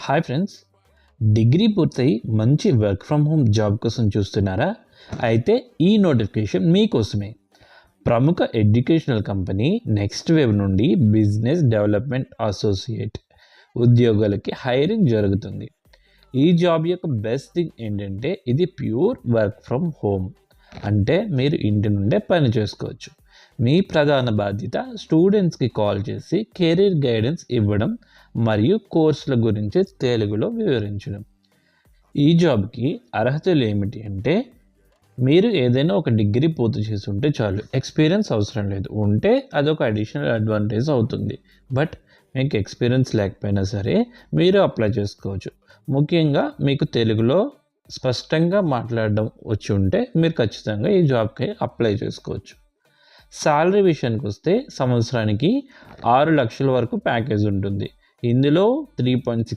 Hi friends, degree పూర్తయి మంచి work from home job కోసం చూస్తున్నారా? అయితే ఈ నోటిఫికేషన్ మీకోసమే. ప్రముఖ ఎడ్యుకేషనల్ కంపెనీ నెక్స్ట్ వేవ్ నుండి బిజినెస్ డెవలప్మెంట్ అసోసియేట్ ఉద్యోగులకి హైరింగ్ జరుగుతుంది. ఈ జాబ్ యొక్క బెస్ట్ థింగ్ ఏంటంటే ఇది ప్యూర్ వర్క్ ఫ్రమ్ హోమ్, అంటే మీరు ఇంటి నుండే పని చేసుకోవచ్చు. మీ ప్రధాన బాధ్యత స్టూడెంట్స్కి కాల్ చేసి కెరీర్ గైడెన్స్ ఇవ్వడం మరియు కోర్సుల గురించి తెలుగులో వివరించడం. ఈ జాబ్కి అర్హతలు ఏమిటి అంటే, మీరు ఏదైనా ఒక డిగ్రీ పూర్తి చేసి ఉంటే చాలు, ఎక్స్పీరియన్స్ అవసరం లేదు. ఉంటే అదొక అడిషనల్ అడ్వాంటేజ్ అవుతుంది. బట్ మీకు ఎక్స్పీరియన్స్ లేకపోయినా సరే మీరు అప్లై చేసుకోవచ్చు. ముఖ్యంగా మీకు తెలుగులో స్పష్టంగా మాట్లాడడం వచ్చి ఉంటే మీరు ఖచ్చితంగా ఈ జాబ్కి అప్లై చేసుకోవచ్చు. శాలరీ విషయానికి వస్తే సంవత్సరానికి 6 లక్షల వరకు ప్యాకేజ్ ఉంటుంది. ఇందులో 3.6